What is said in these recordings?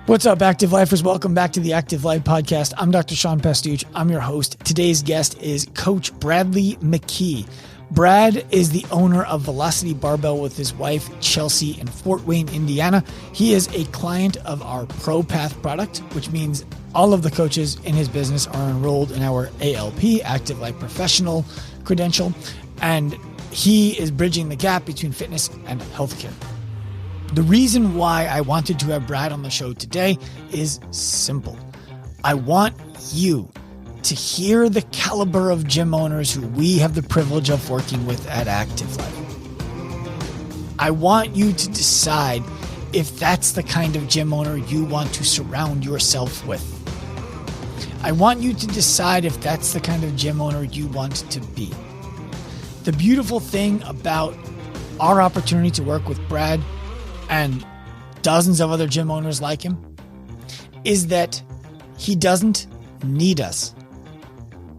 What's up, Active Lifers? Welcome back to the Active Life Podcast. I'm Dr. Sean Pastuch. I'm your host. Today's guest is Coach Bradley McKee. Brad is the owner of Velocity Barbell with his wife, Chelsea, in Fort Wayne, Indiana. He is a client of our ProPath product, which means all of the coaches in his business are enrolled in our ALP, Active Life Professional credential, and he is bridging the gap between fitness and healthcare. The reason why I wanted to have Brad on the show today is simple. I want you to hear the caliber of gym owners who we have the privilege of working with at Active Life. I want you to decide if that's the kind of gym owner you want to surround yourself with. I want you to decide if that's the kind of gym owner you want to be. The beautiful thing about our opportunity to work with Brad and dozens of other gym owners like him is that he doesn't need us.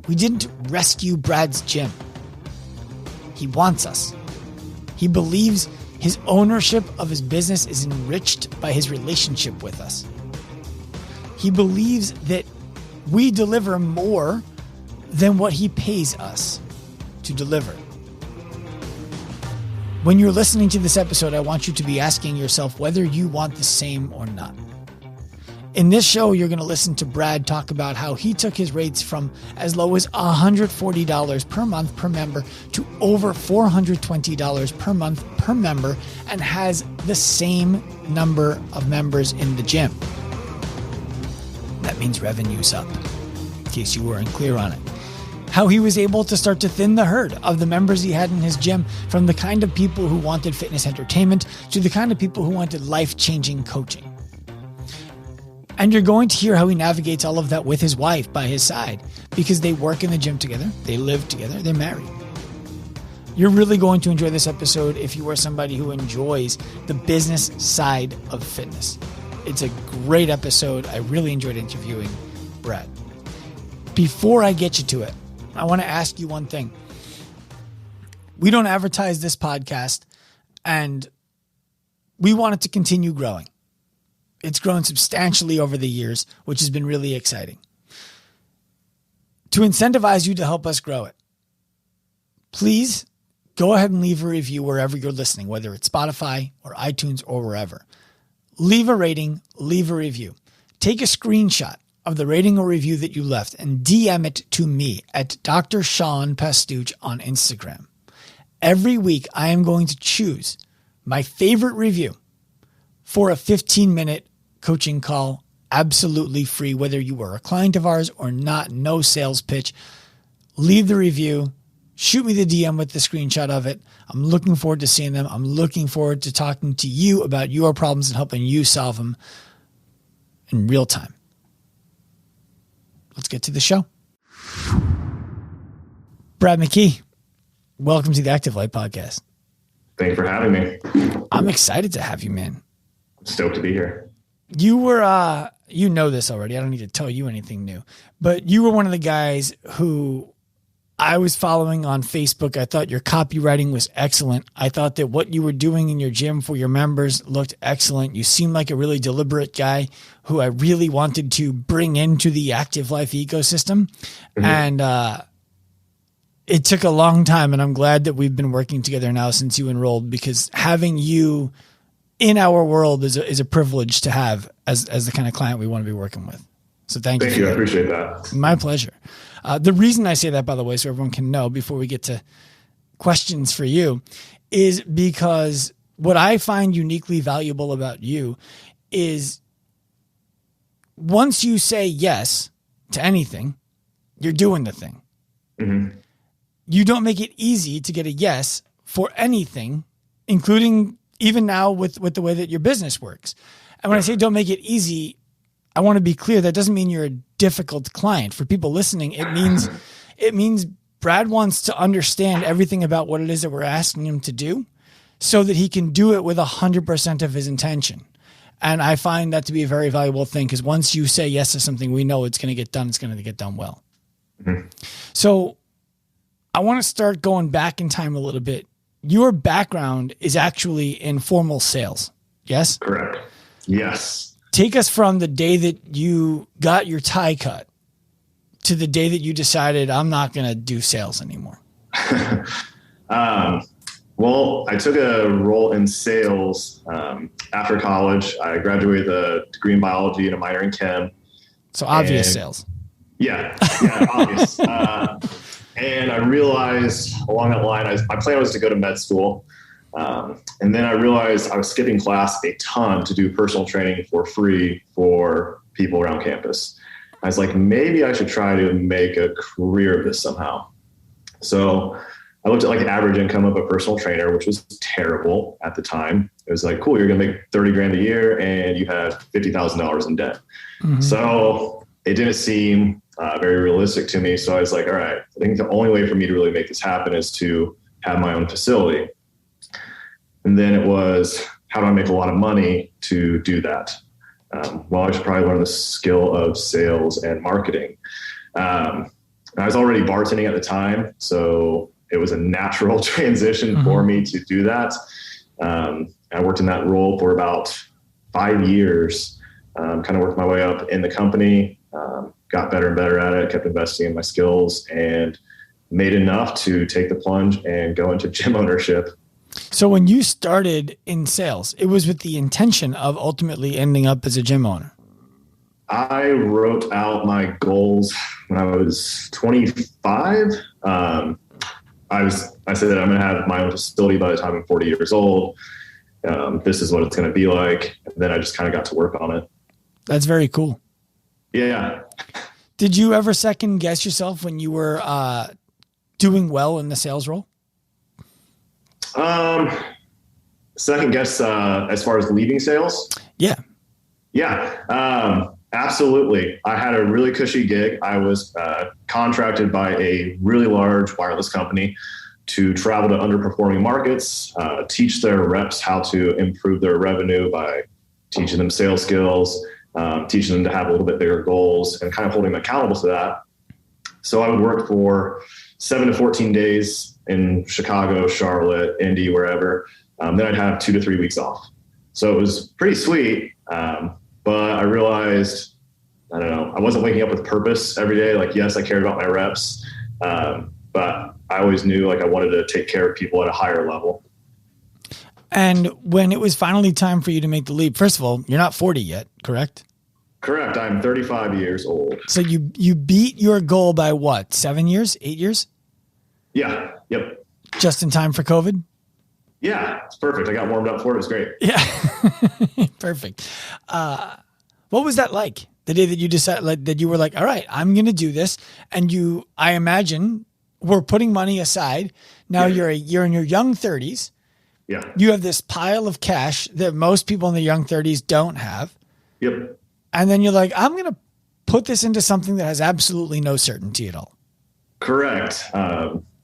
We didn't rescue Brad's gym. He wants us. He believes his ownership of his business is enriched by his relationship with us. He believes that we deliver more than what he pays us to deliver. When you're listening to this episode, I want you to be asking yourself whether you want the same or not. In this show, you're going to listen to Brad talk about how he took his rates from as low as $140 per month per member to over $420 per month per member and has the same number of members in the gym. That means revenue's up, in case you weren't clear on it. How he was able to start to thin the herd of the members he had in his gym from the kind of people who wanted fitness entertainment to the kind of people who wanted life-changing coaching. And you're going to hear how he navigates all of that with his wife by his side because they work in the gym together, they live together, they're married. You're really going to enjoy this episode if you are somebody who enjoys the business side of fitness. It's a great episode. I really enjoyed interviewing Brad. Before I get you to it, I want to ask you one thing. We don't advertise this podcast, and we want it to continue growing. It's grown substantially over the years, which has been really exciting. To incentivize you to help us grow it, please go ahead and leave a review wherever you're listening, whether it's Spotify or iTunes or wherever. Leave a rating, leave a review. Take a screenshot of the rating or review that you left and DM it to me at Dr. Sean Pastuch on Instagram. Every week, I am going to choose my favorite review for a 15-minute coaching call, absolutely free, whether you are a client of ours or not, no sales pitch. Leave the review, shoot me the DM with the screenshot of it. I'm looking forward to seeing them. I'm looking forward to talking to you about your problems and helping you solve them in real time. Let's get to the show. Brad McKee, welcome to the Active Life Podcast. Thank you for having me. I'm excited to have you, man. I'm stoked to be here. You were, you know this already. I don't need to tell you anything new, but you were one of the guys who I was following on Facebook. I thought your copywriting was excellent. I thought that what you were doing in your gym for your members looked excellent. You seemed like a really deliberate guy who I really wanted to bring into the Active Life ecosystem. Mm-hmm. And it took a long time, and I'm glad that we've been working together now since you enrolled, because having you in our world is a privilege to have as the kind of client we want to be working with. So thank you. Thank you. I appreciate that. My pleasure. The reason I say that, by the way, so everyone can know before we get to questions for you, is because what I find uniquely valuable about you is once you say yes to anything, you're doing the thing. Mm-hmm. You don't make it easy to get a yes for anything, including even now with the way that your business works. And when I say don't make it easy, I want to be clear. That doesn't mean you're a difficult client. For people listening, it means Brad wants to understand everything about what it is that we're asking him to do so that he can do it with 100% of his intention. And I find that to be a very valuable thing, because once you say yes to something, we know it's going to get done. It's going to get done well. Mm-hmm. So I want to start going back in time a little bit. Your background is actually in formal sales. Yes? Correct. Yes. Take us from the day that you got your tie cut to the day that you decided I'm not going to do sales anymore. Well, I took a role in sales after college. I graduated with a degree in biology and a minor in chem. So obvious sales. Yeah, obvious. And I realized along that line, my plan was to go to med school. And then I realized I was skipping class a ton to do personal training for free for people around campus. I was like, maybe I should try to make a career of this somehow. So I looked at like the average income of a personal trainer, which was terrible at the time. It was like, cool, you're going to make 30 grand a year and you have $50,000 in debt. Mm-hmm. So it didn't seem very realistic to me. So I was like, all right, I think the only way for me to really make this happen is to have my own facility. And then it was, how do I make a lot of money to do that? Well, I should probably learn the skill of sales and marketing. I was already bartending at the time, so it was a natural transition for me to do that. I worked in that role for about 5 years, kind of worked my way up in the company, got better and better at it, kept investing in my skills, and made enough to take the plunge and go into gym ownership. So when you started in sales, it was with the intention of ultimately ending up as a gym owner. I wrote out my goals when I was 25. I said that I'm going to have my own facility by the time I'm 40 years old. This is what it's going to be like. And then I just kind of got to work on it. That's very cool. Yeah. Did you ever second guess yourself when you were doing well in the sales role? Second guess, as far as leaving sales? Yeah. Absolutely. I had a really cushy gig. I was contracted by a really large wireless company to travel to underperforming markets, teach their reps how to improve their revenue by teaching them sales skills, teaching them to have a little bit bigger goals, and kind of holding them accountable to that. So I would work for 7 to 14 days in Chicago, Charlotte, Indy, wherever. Then I'd have 2 to 3 weeks off. So it was pretty sweet. But I realized, I don't know, I wasn't waking up with purpose every day. Like, yes, I cared about my reps. But I always knew like I wanted to take care of people at a higher level. And when it was finally time for you to make the leap, first of all, you're not 40 yet, correct? Correct. I'm 35 years old. So you beat your goal by what? 7 years, 8 years? Yeah. Yep. Just in time for COVID? Yeah, it's perfect. I got warmed up for it. It was great. Yeah. Perfect. What was that like? The day that you decided that you were like, all right, I'm going to do this. And you, I imagine, were putting money aside. Now you're in your young 30s. Yeah. You have this pile of cash that most people in their young 30s don't have. Yep. And then you're like, I'm going to put this into something that has absolutely no certainty at all. Correct.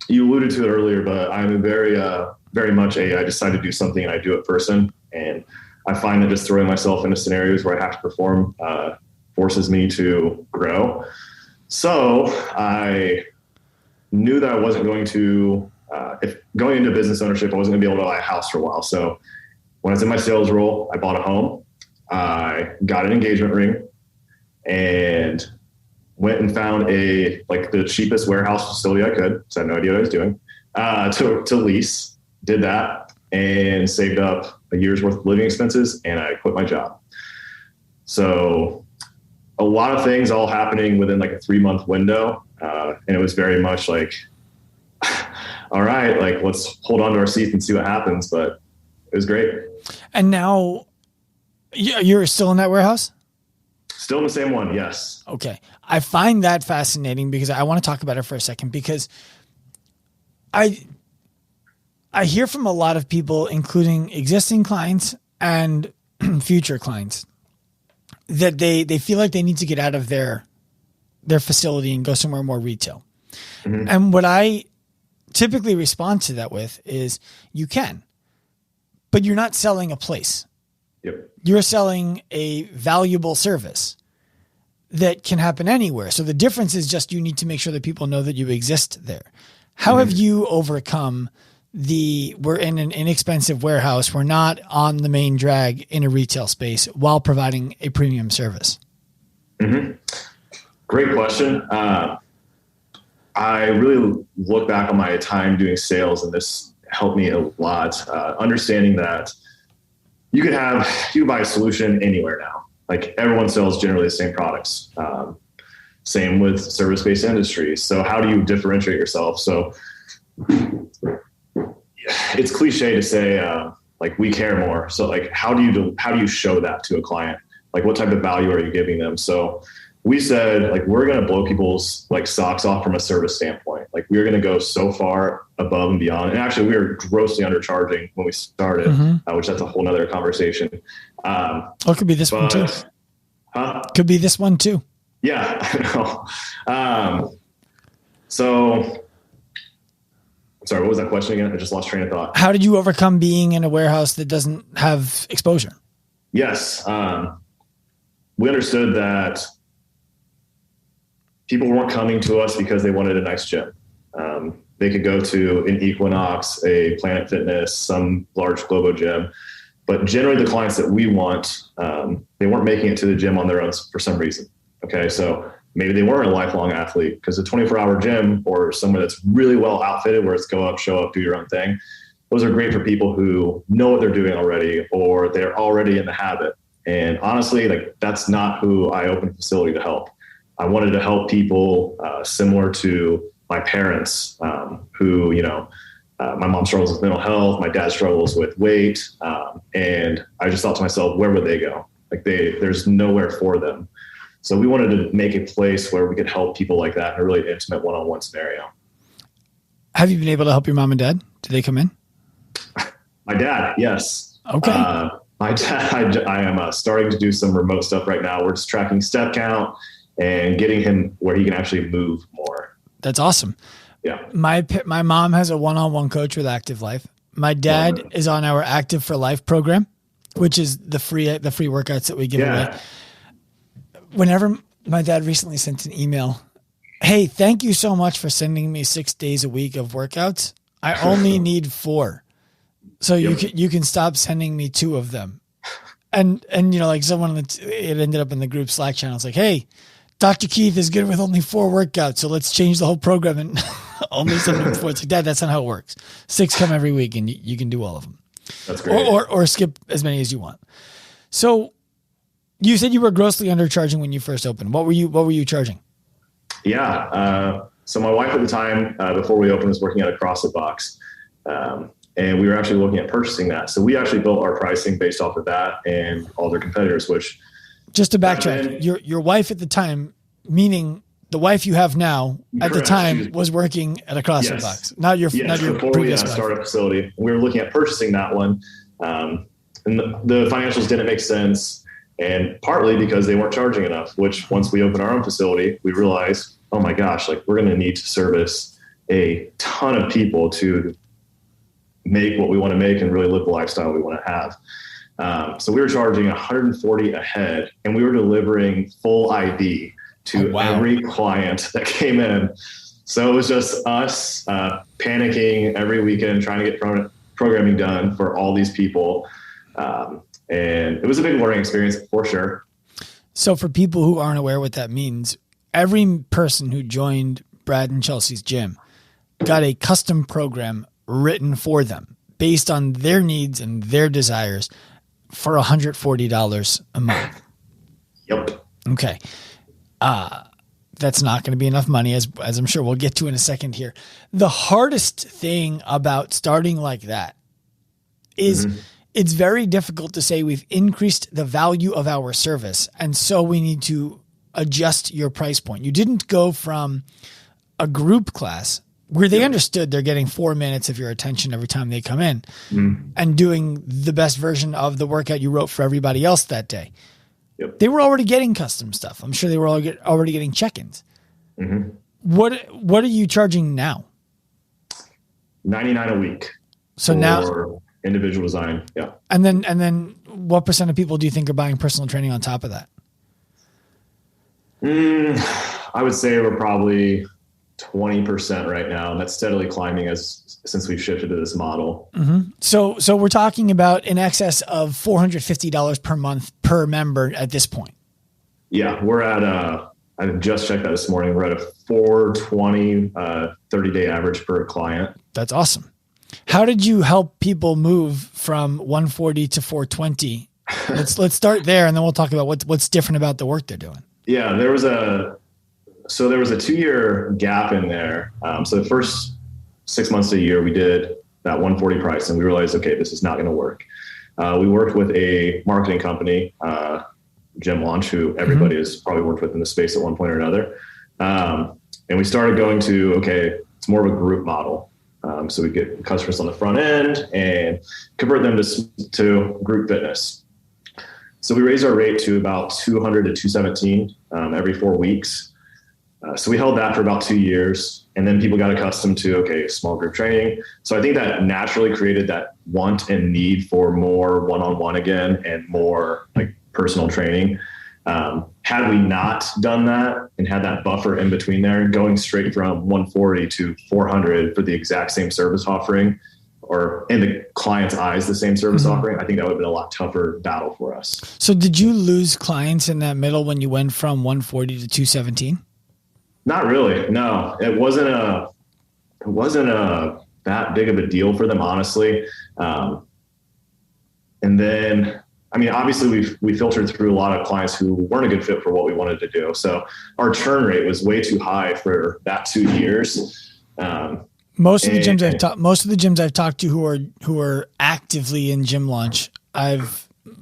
You alluded to it earlier, but I'm very much I decide to do something and I do it person. And I find that just throwing myself into scenarios where I have to perform forces me to grow. So I knew that I wasn't going to, if going into business ownership, I wasn't gonna be able to buy a house for a while. So when I was in my sales role, I bought a home, I got an engagement ring, and went and found the cheapest warehouse facility I could. So I had no idea what I was doing, to lease, did that, and saved up a year's worth of living expenses, and I quit my job. So a lot of things all happening within like a 3-month window. And it was very much like, all right, like let's hold on to our seats and see what happens. But it was great. And now you're still in that warehouse? Still in the same one. Yes. Okay. I find that fascinating because I want to talk about it for a second, because I hear from a lot of people, including existing clients and future clients, that they feel like they need to get out of their facility and go somewhere more retail. Mm-hmm. And what I typically respond to that with is, you can, but you're not selling a place. Yep. You're selling a valuable service that can happen anywhere. So the difference is just you need to make sure that people know that you exist there. How have you overcome we're in an inexpensive warehouse. We're not on the main drag in a retail space while providing a premium service? Mm-hmm. Great question. I really look back on my time doing sales, and this helped me a lot. Understanding that you can buy a solution anywhere now. Like, everyone sells generally the same products. Same with service-based industries. So how do you differentiate yourself? So it's cliche to say, like, we care more. So, like, how do you show that to a client? Like, what type of value are you giving them? So we said, like, we're going to blow people's like socks off from a service standpoint. Like, we're going to go so far above and beyond. And actually, we were grossly undercharging when we started, which that's a whole nother conversation. It could be this one too. Could be this one too. Yeah, I know. So, sorry, what was that question again? I just lost train of thought. How did you overcome being in a warehouse that doesn't have exposure? Yes. We understood that people weren't coming to us because they wanted a nice gym. They could go to an Equinox, a Planet Fitness, some large Globo gym. But generally the clients that we want, they weren't making it to the gym on their own for some reason. Okay, so maybe they weren't a lifelong athlete, because a 24-hour gym or somewhere that's really well outfitted where it's go up, show up, do your own thing, those are great for people who know what they're doing already, or they're already in the habit. And honestly, like, that's not who I opened a facility to help. I wanted to help people similar to my parents who, my mom struggles with mental health, my dad struggles with weight. And I just thought to myself, where would they go? Like, there's nowhere for them. So we wanted to make a place where we could help people like that in a really intimate one-on-one scenario. Have you been able to help your mom and dad? Did they come in? My dad, yes. Okay. My dad, I am starting to do some remote stuff right now. We're just tracking step count and getting him where he can actually move more. That's awesome. Yeah. My mom has a one-on-one coach with Active Life. My dad is on our Active for Life program, which is the free workouts that we give away. Whenever my dad recently sent an email, hey, thank you so much for sending me 6 days a week of workouts. I only need 4. So you can stop sending me 2 of them. And like someone, it ended up in the group Slack channel. It's like, hey, Dr. Keith is good with only 4 workouts. So let's change the whole program and only send them 4. It's like, Dad, that's not how it works. 6 come every week and you can do all of them. That's great. Or skip as many as you want. So you said you were grossly undercharging when you first opened. What were you charging? Yeah. So my wife at the time, before we opened, was working at a CrossFit box. And we were actually looking at purchasing that. So we actually built our pricing based off of that and all their competitors, which... Just to backtrack, your wife at the time, meaning the wife you have now, at the time was working at a CrossFit box, not your previous wife. Startup facility. We were looking at purchasing that one. And the financials didn't make sense. And partly because they weren't charging enough, which once we opened our own facility, we realized, oh my gosh, like, we're going to need to service a ton of people to make what we want to make and really live the lifestyle we want to have. So we were charging $140 a head, and we were delivering full ID to every client that came in. So it was just us panicking every weekend, trying to get programming done for all these people. And it was a big learning experience for sure. So for people who aren't aware what that means, every person who joined Brad and Chelsea's gym got a custom program written for them based on their needs and their desires for $140 a month. Yep. Okay. That's not going to be enough money, as I'm sure we'll get to in a second here. The hardest thing about starting like that is it's very difficult to say we've increased the value of our service, and so we need to adjust your price point. You didn't go from a group class where they understood they're getting 4 minutes of your attention every time they come in and doing the best version of the workout you wrote for everybody else that day. Yep. They were already getting custom stuff. I'm sure they were already getting check-ins. What are you charging now? $99 a week. So now individual design. Yeah. And then what % of people do you think are buying personal training on top of that? I would say we're probably 20% right now. And that's steadily climbing since we've shifted to this model. Mm-hmm. So we're talking about in excess of $450 per month per member at this point. Yeah, we're at I just checked that this morning. We're at a 420 30-day average per client. That's awesome. How did you help people move from 140 to 420? Let's start there, and then we'll talk about what's different about the work they're doing. Yeah, there was a 2-year gap in there. So the first 6 months to a year, we did that 140 price, and we realized, okay, this is not going to work. We worked with a marketing company, Gym Launch, who everybody has probably worked with in the space at one point or another. And we started going to, okay, it's more of a group model. So we get customers on the front end and convert them to group fitness. So we raised our rate to about 200 to 217 every 4 weeks. So we held that for about 2 years, and then people got accustomed to, okay, small group training. So I think that naturally created that want and need for more one-on-one again and more like personal training. Had we not done that and had that buffer in between there, going straight from 140 to 400 for the exact same service offering, or in the client's eyes, the same service offering, I think that would have been a lot tougher battle for us. So did you lose clients in that middle when you went from 140 to 217? Not really. No, it wasn't that big of a deal for them, honestly. And then, I mean, obviously we filtered through a lot of clients who weren't a good fit for what we wanted to do. So our churn rate was way too high for that 2 years. Most of the gyms I've talked to who are actively in Gym Launch,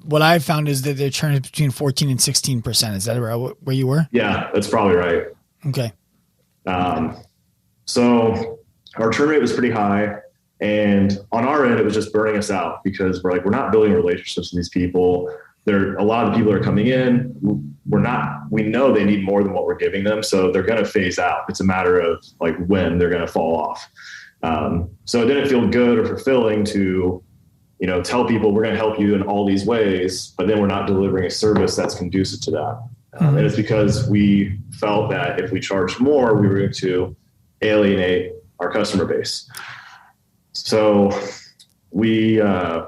what I've found is that their churn is between 14 and 16%. Is that where you were? Yeah, that's probably right. Okay. So our churn rate was pretty high, and on our end, it was just burning us out because we're not building relationships with these people. A lot of the people that are coming in, we know they need more than what we're giving them. So they're going to phase out. It's a matter of like when they're going to fall off. So it didn't feel good or fulfilling to, tell people we're going to help you in all these ways, but then we're not delivering a service that's conducive to that. And it's because we felt that if we charged more, we were going to alienate our customer base. So I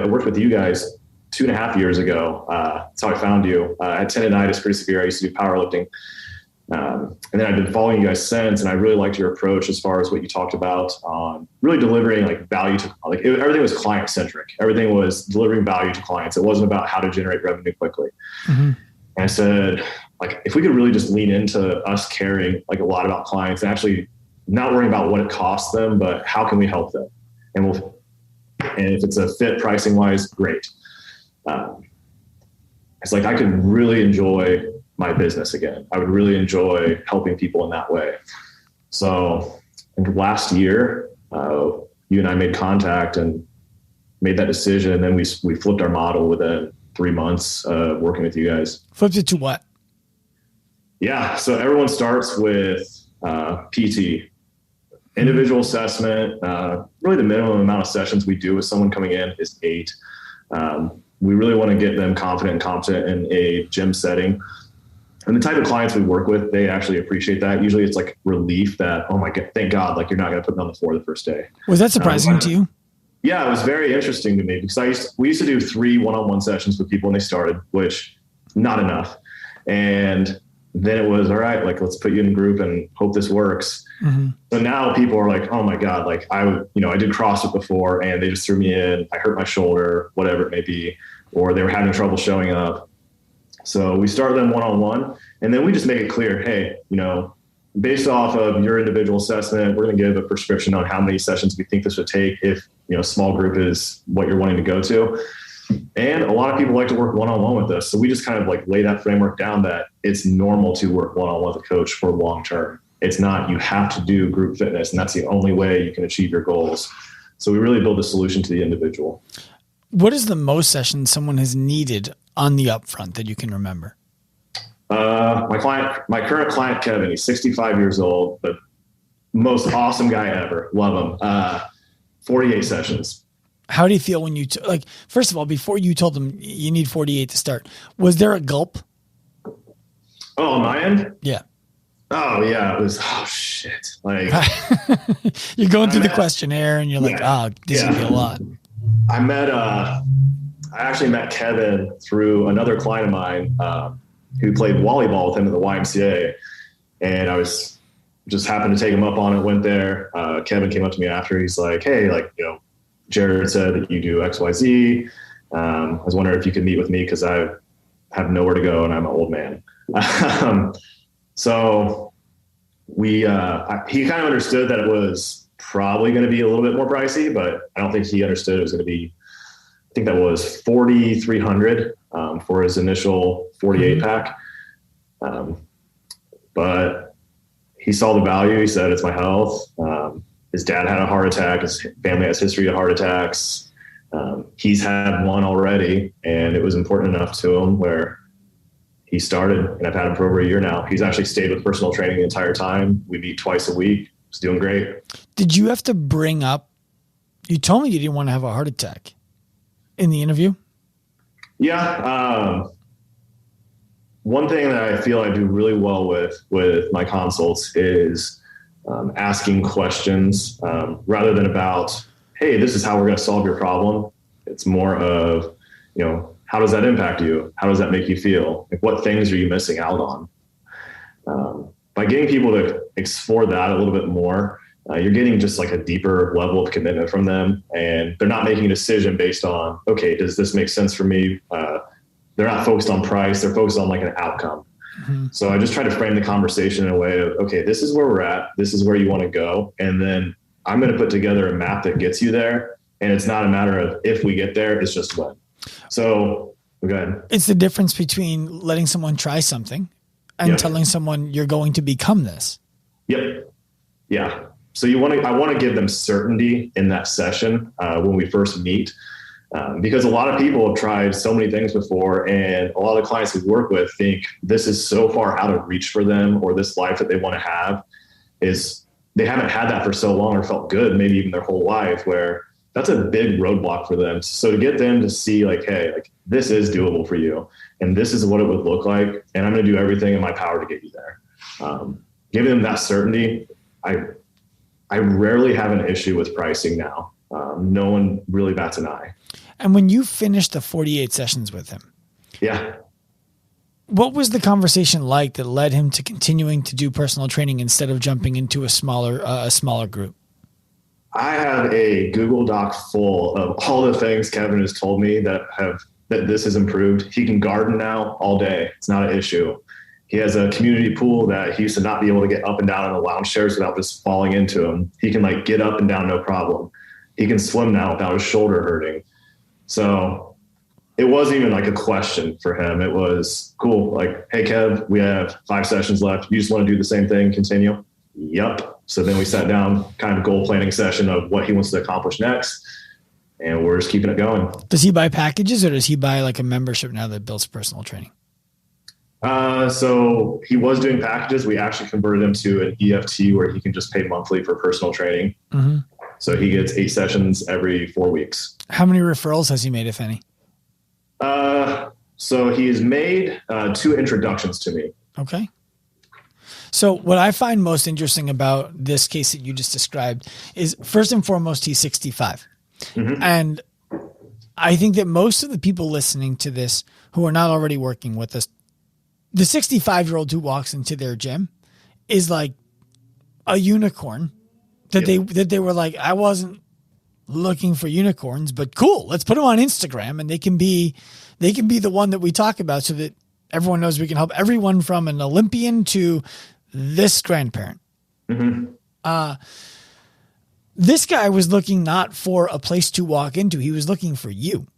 worked with you guys 2.5 years ago. That's how I found you. I had tendonitis pretty severe. I used to do powerlifting. And then I've been following you guys since, and I really liked your approach as far as what you talked about on really delivering like value to everything was client centric. Everything was delivering value to clients. It wasn't about how to generate revenue quickly. And I said, like, if we could really just lean into us caring like a lot about clients and actually not worrying about what it costs them, but how can we help them? And if it's a fit pricing wise, great. It's like, I could really enjoy my business again. I would really enjoy helping people in that way. So last year, you and I made contact and made that decision. And then we flipped our model within 3 months of working with you guys. Flipped it to what? Yeah. So everyone starts with PT, individual assessment. Really the minimum amount of sessions we do with someone coming in is 8. We really want to get them confident and competent in a gym setting. And the type of clients we work with, they actually appreciate that. Usually it's like relief that, oh my God, thank God, like you're not going to put me on the floor the first day. Was that surprising to you? Yeah, it was very interesting to me because we used to do 3 one-on-one sessions with people when they started, which not enough. And then it was, all right, like, let's put you in a group and hope this works. So now people are like, oh my God, like I did CrossFit before and they just threw me in, I hurt my shoulder, whatever it may be, or they were having trouble showing up. So we started them one-on-one, and then we just make it clear, hey, based off of your individual assessment, we're going to give a prescription on how many sessions we think this would take if, small group is what you're wanting to go to. And a lot of people like to work one-on-one with us. So we just kind of like lay that framework down that it's normal to work one-on-one with a coach for long-term. It's not, you have to do group fitness and that's the only way you can achieve your goals. So we really build a solution to the individual. What is the most sessions someone has needed on the upfront that you can remember? My current client, Kevin, he's 65 years old, but most awesome guy ever. Love him. 48 sessions. How do you feel when first of all, before you told them you need 48 to start, was there a gulp? Oh, on my end? Yeah. Oh yeah, it was, oh shit. Like You're going through the questionnaire and you're like, yeah, this is gonna be a lot. I actually met Kevin through another client of mine who played volleyball with him at the YMCA. And I was just happened to take him up on it, went there. Kevin came up to me after. He's like, hey, like, Jared said that you do XYZ. I was wondering if you could meet with me because I have nowhere to go and I'm an old man. So he kind of understood that it was probably going to be a little bit more pricey, but I don't think he understood it was going to be, I think that was $4,300 for his initial 48 pack. But he saw the value. He said, it's my health. His dad had a heart attack. His family has history of heart attacks. He's had one already, and it was important enough to him where he started, and I've had him for over a year now. He's actually stayed with personal training the entire time. We meet twice a week. He's doing great. Did you have to bring up, you told me you didn't want to have a heart attack in the interview? Yeah. One thing that I feel I do really well with my consults is asking questions rather than about, hey, this is how we're going to solve your problem. It's more of, how does that impact you? How does that make you feel? Like, what things are you missing out on? By getting people to explore that a little bit more, you're getting just like a deeper level of commitment from them, and they're not making a decision based on, okay, does this make sense for me? They're not focused on price. They're focused on like an outcome. Mm-hmm. So I just try to frame the conversation in a way of, okay, this is where we're at. This is where you want to go. And then I'm going to put together a map that gets you there. And it's not a matter of if we get there, it's just when. So go ahead. It's the difference between letting someone try something and telling someone you're going to become this. Yep. Yeah. So I want to give them certainty in that session when we first meet. Because a lot of people have tried so many things before, and a lot of the clients we work with think this is so far out of reach for them, or this life that they want to have is they haven't had that for so long or felt good, maybe even their whole life, where that's a big roadblock for them. So to get them to see like, hey, like this is doable for you, and this is what it would look like, and I'm going to do everything in my power to get you there. Giving them that certainty, I rarely have an issue with pricing now. No one really bats an eye. And when you finished the 48 sessions with him, what was the conversation like that led him to continuing to do personal training instead of jumping into a smaller group? I have a Google Doc full of all the things Kevin has told me that this has improved. He can garden now all day. It's not an issue. He has a community pool that he used to not be able to get up and down on the lounge chairs without just falling into them. He can like get up and down, no problem. He can swim now without his shoulder hurting. So it wasn't even like a question for him. It was cool. Like, hey, Kev, we have 5 sessions left. You just want to do the same thing, continue? Yep. So then we sat down, kind of goal planning session of what he wants to accomplish next. And we're just keeping it going. Does he buy packages, or does he buy like a membership now that builds personal training? So he was doing packages. We actually converted him to an EFT where he can just pay monthly for personal training. Mm-hmm. So he gets 8 sessions every 4 weeks. How many referrals has he made, if any? So he's made 2 introductions to me. Okay. So what I find most interesting about this case that you just described is, first and foremost, he's 65. Mm-hmm. And I think that most of the people listening to this who are not already working with us, the 65-year-old who walks into their gym is like a unicorn. That they were like, I wasn't looking for unicorns, but cool, let's put them on Instagram, and they can be the one that we talk about, so that everyone knows we can help everyone from an Olympian to this grandparent. Mm-hmm. This guy was looking not for a place to walk into; he was looking for you.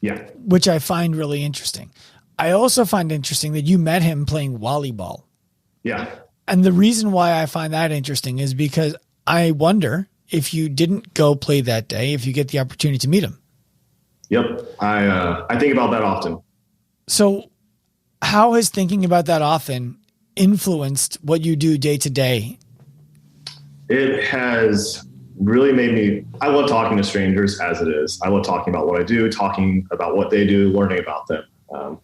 Yeah, which I find really interesting. I also find interesting that you met him playing volleyball. Yeah, and the reason why I find that interesting is because I wonder if you didn't go play that day, if you get the opportunity to meet him. Yep. I think about that often. So how has thinking about that often influenced what you do day to day? It has really made me, I love talking to strangers as it is. I love talking about what I do, talking about what they do, learning about them.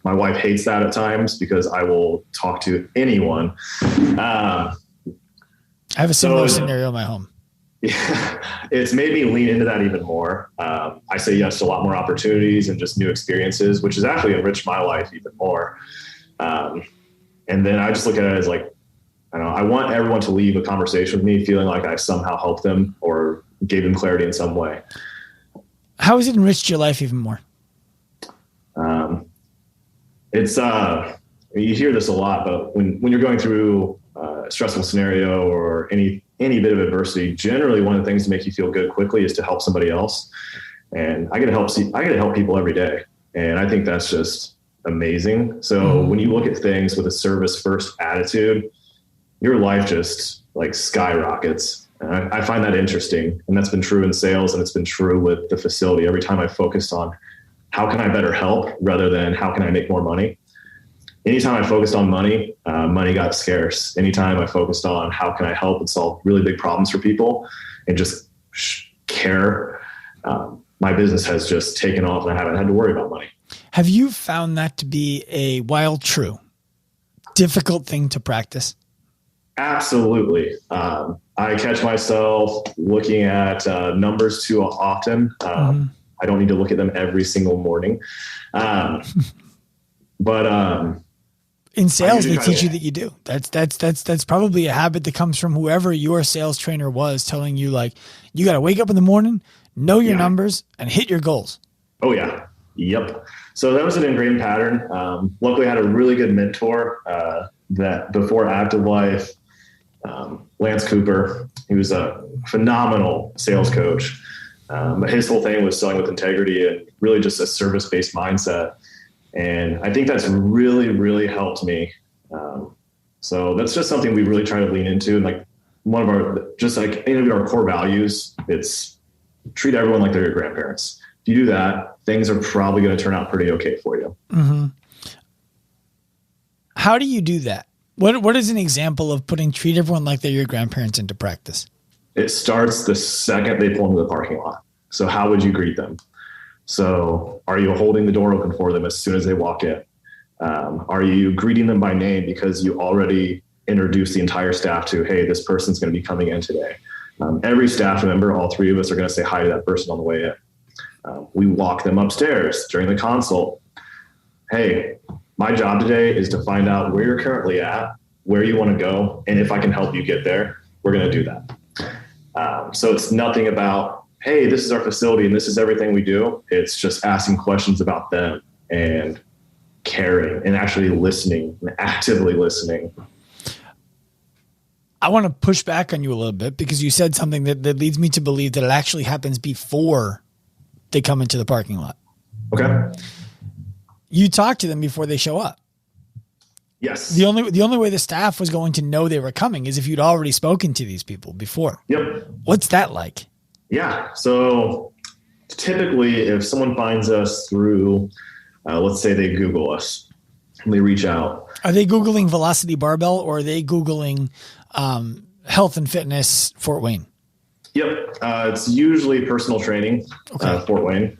My wife hates that at times because I will talk to anyone. I have a similar scenario in my home. Yeah, it's made me lean into that even more. I say yes to a lot more opportunities and just new experiences, which has actually enriched my life even more. And then I just look at it as like, I don't know, I want everyone to leave a conversation with me feeling like I somehow helped them or gave them clarity in some way. How has it enriched your life even more? It's you hear this a lot, but when you're going through a stressful scenario or any bit of adversity, generally one of the things to make you feel good quickly is to help somebody else. And I get to help people every day. And I think that's just amazing. So when you look at things with a service first attitude, your life just like skyrockets. And I find that interesting. And that's been true in sales, and it's been true with the facility. Every time I focused on how can I better help rather than how can I make more money? Anytime I focused on money, money got scarce. Anytime I focused on how can I help and solve really big problems for people and just care, my business has just taken off and I haven't had to worry about money. Have you found that to be a, while true, difficult thing to practice? Absolutely. I catch myself looking at numbers too often. I don't need to look at them every single morning. But in sales, they teach you that you do. That's probably a habit that comes from whoever your sales trainer was telling you, like, you got to wake up in the morning, know your numbers, and hit your goals. Oh yeah. Yep. So that was an ingrained pattern. Luckily I had a really good mentor that before Active Life, Lance Cooper. He was a phenomenal sales coach. But his whole thing was selling with integrity and really just a service-based mindset. And I think that's really, really helped me. So that's just something we really try to lean into. And like one of our, just like any of our core values, it's treat everyone like they're your grandparents. If you do that, things are probably going to turn out pretty okay for you. Mm-hmm. How do you do that? What is an example of putting treat everyone like they're your grandparents into practice? It starts the second they pull into the parking lot. So how would you greet them? So are you holding the door open for them as soon as they walk in? Are you greeting them by name because you already introduced the entire staff to, hey, this person's going to be coming in today. Every staff member, all three of us are going to say hi to that person on the way in. We walk them upstairs during the consult. Hey, my job today is to find out where you're currently at, where you want to go, and if I can help you get there, we're going to do that. So it's nothing about, hey, this is our facility and this is everything we do. It's just asking questions about them and caring and actually listening and actively listening. I want to push back on you a little bit because you said something that leads me to believe that it actually happens before they come into the parking lot. Okay. You talk to them before they show up. Yes. The only way the staff was going to know they were coming is if you'd already spoken to these people before. Yep. What's that like? Yeah. So typically if someone finds us through, let's say they Google us and they reach out. Are they Googling Velocity Barbell or are they Googling health and fitness Fort Wayne? Yep. It's usually personal training, Fort Wayne.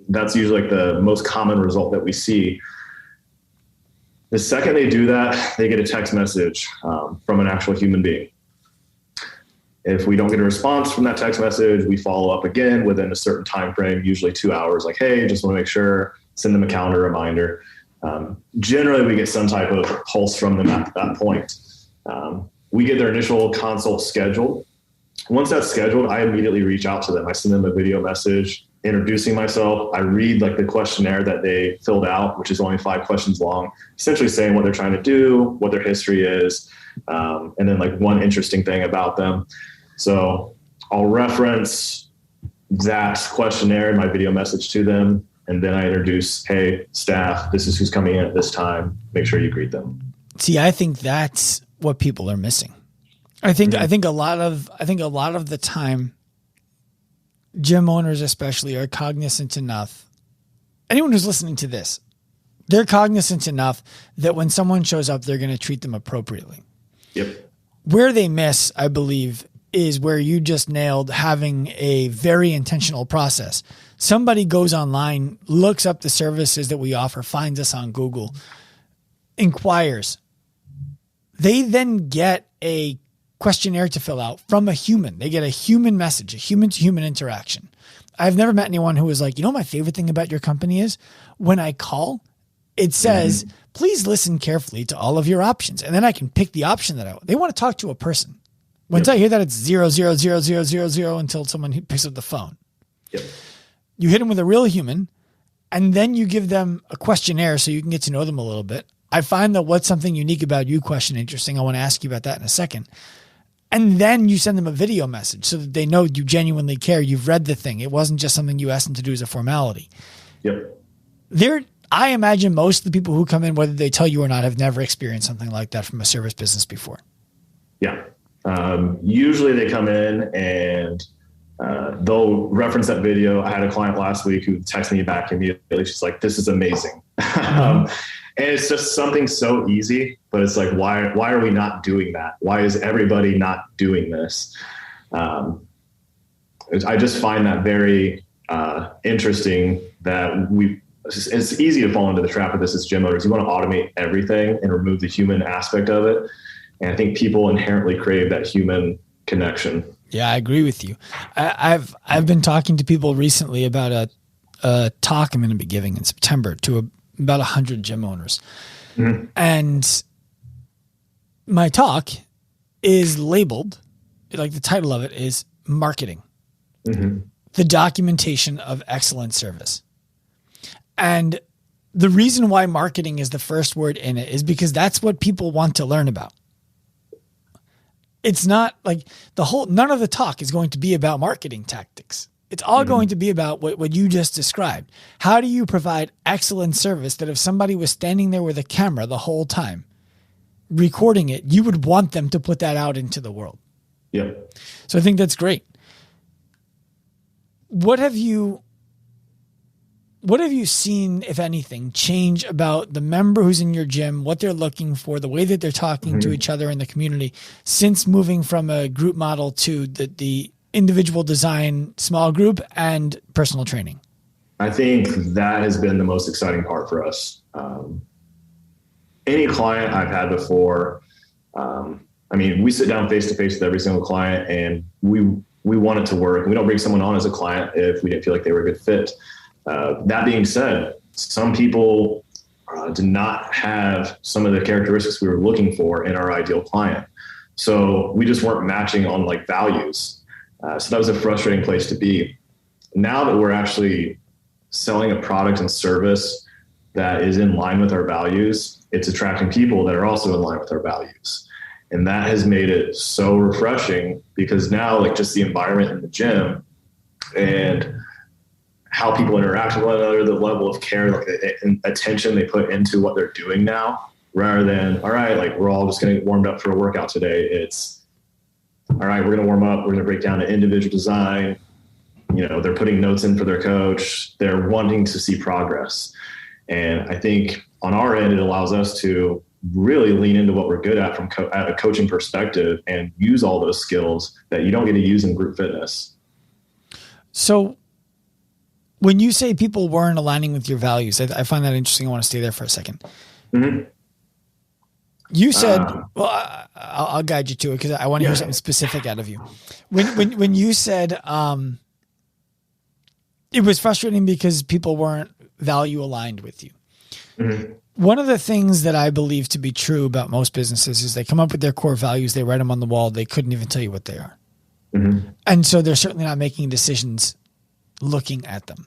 That's usually like the most common result that we see. The second they do that, they get a text message from an actual human being. If we don't get a response from that text message, we follow up again within a certain time frame, usually 2 hours, like, hey, just want to make sure, send them a calendar reminder. Generally, we get some type of pulse from them at that point. We get their initial consult scheduled. Once that's scheduled, I immediately reach out to them. I send them a video message introducing myself. I read like the questionnaire that they filled out, which is only 5 questions long, essentially saying what they're trying to do, what their history is, and then like one interesting thing about them. So I'll reference that questionnaire in my video message to them. And then I introduce, hey, staff, this is who's coming in at this time. Make sure you greet them. See, I think that's what people are missing. I think a lot of the time, gym owners especially are cognizant enough. Anyone who's listening to this, they're cognizant enough that when someone shows up, they're going to treat them appropriately. Yep. Where they miss, I believe, is where you just nailed having a very intentional process. Somebody goes online, looks up the services that we offer, finds us on Google, inquires. They then get a questionnaire to fill out from a human. They get a human message, a human-to-human interaction. I've never met anyone who was like, you know, my favorite thing about your company is when I call, it says, please listen carefully to all of your options. And then I can pick the option that I want. They want to talk to a person. Once I hear that, it's 0000000 until someone picks up the phone. Yep. You hit them with a real human, and then you give them a questionnaire so you can get to know them a little bit. I find that what's something unique about you question interesting. I want to ask you about that in a second. And then you send them a video message so that they know you genuinely care. You've read the thing. It wasn't just something you asked them to do as a formality. Yep. I imagine most of the people who come in, whether they tell you or not, have never experienced something like that from a service business before. Yeah. Usually they come in and they'll reference that video. I had a client last week who texted me back immediately. She's like, this is amazing. And it's just something so easy, but it's like, why are we not doing that? Why is everybody not doing this? I just find that very interesting that it's easy to fall into the trap of this as gym owners. You want to automate everything and remove the human aspect of it. And I think people inherently crave that human connection. Yeah, I agree with you. I've been talking to people recently about a talk I'm going to be giving in September to about 100 gym owners. Mm-hmm. And my talk is labeled, like the title of it is Marketing, the documentation of excellent service. And the reason why marketing is the first word in it is because that's what people want to learn about. It's not like none of the talk is going to be about marketing tactics. It's all going to be about what you just described. How do you provide excellent service that if somebody was standing there with a camera the whole time recording it, you would want them to put that out into the world? Yeah. So I think that's great. What have you seen, if anything, change about the member who's in your gym, what they're looking for, the way that they're talking to each other in the community since moving from a group model to the individual design, small group, and personal training? I think that has been the most exciting part for us. Any client I've had before, we sit down face-to-face with every single client, and we want it to work. We don't bring someone on as a client if we didn't feel like they were a good fit. That being said, some people did not have some of the characteristics we were looking for in our ideal client. So we just weren't matching on like values. So that was a frustrating place to be. Now that we're actually selling a product and service that is in line with our values, it's attracting people that are also in line with our values. And that has made it so refreshing because now like just the environment in the gym and how people interact with one another, the level of care, like the attention they put into what they're doing now, rather than, all right, like we're all just going to get warmed up for a workout today. It's, all right, we're going to warm up. We're going to break down the individual design. They're putting notes in for their coach. They're wanting to see progress. And I think on our end, it allows us to really lean into what we're good at from at a coaching perspective and use all those skills that you don't get to use in group fitness. So when you say people weren't aligning with your values, I find that interesting. I want to stay there for a second. Mm-hmm. You said, I'll guide you to it because I want to hear something specific out of you. When you said it was frustrating because people weren't value aligned with you. Mm-hmm. One of the things that I believe to be true about most businesses is they come up with their core values, they write them on the wall, they couldn't even tell you what they are. Mm-hmm. And so they're certainly not making decisions looking at them.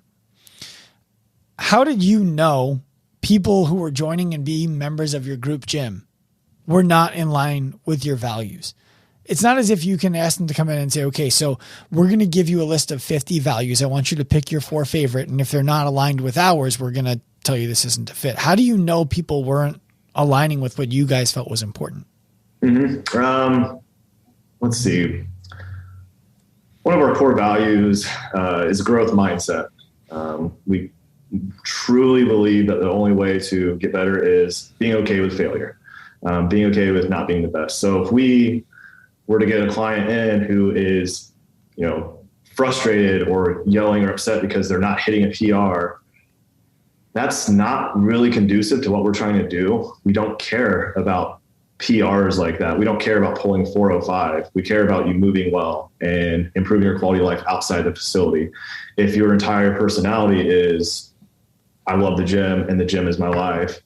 How did you know people who were joining and being members of your group gym were not in line with your values? It's not as if you can ask them to come in and say, okay, so we're going to give you a list of 50 values. I want you to pick your 4 favorite. And if they're not aligned with ours, we're going to tell you this isn't a fit. How do you know people weren't aligning with what you guys felt was important? Mm-hmm. Let's see. One of our core values is growth mindset. We truly believe that the only way to get better is being okay with failure, being okay with not being the best. So if we were to get a client in who is, frustrated or yelling or upset because they're not hitting a PR, that's not really conducive to what we're trying to do. We don't care about PRs like that. We don't care about pulling 405. We care about you moving well and improving your quality of life outside the facility. If your entire personality is, I love the gym and the gym is my life,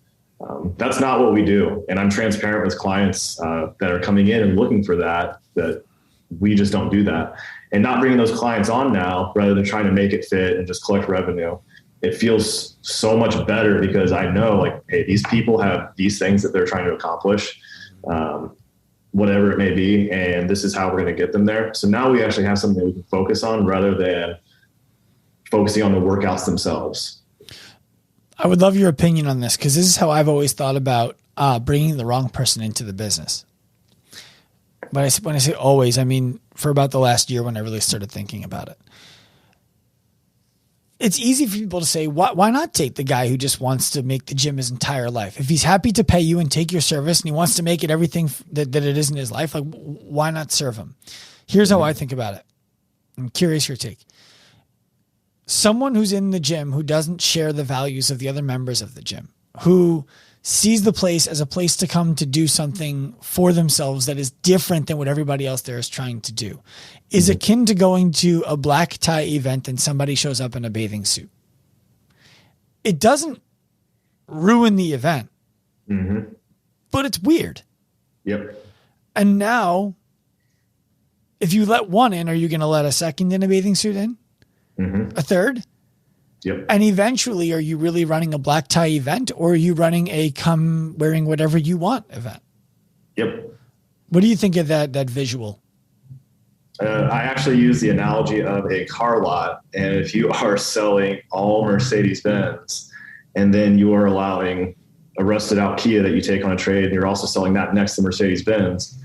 that's not what we do. And I'm transparent with clients that are coming in and looking for that we just don't do that. And not bringing those clients on now, rather than trying to make it fit and just collect revenue, it feels so much better because I know, like, hey, these people have these things that they're trying to accomplish, whatever it may be, and this is how we're going to get them there. So now we actually have something we can focus on rather than focusing on the workouts themselves. I would love your opinion on this, because this is how I've always thought about bringing the wrong person into the business. But when I say always, I mean for about the last year when I really started thinking about it. It's easy for people to say, why not take the guy who just wants to make the gym his entire life? If he's happy to pay you and take your service and he wants to make it everything that it is in his life, like, why not serve him? Here's how I think about it. I'm curious your take. Someone who's in the gym who doesn't share the values of the other members of the gym, who sees the place as a place to come to do something for themselves that is different than what everybody else there is trying to do, is akin to going to a black tie event and somebody shows up in a bathing suit. It doesn't ruin the event, but it's weird. Yep. And now, if you let one in, are you going to let a second in a bathing suit in? A third? Yep. And eventually, are you really running a black tie event, or are you running a come wearing whatever you want event? Yep. What do you think of that visual? I actually use the analogy of a car lot. And if you are selling all Mercedes-Benz and then you are allowing a rusted out Kia that you take on a trade, and you're also selling that next to Mercedes-Benz,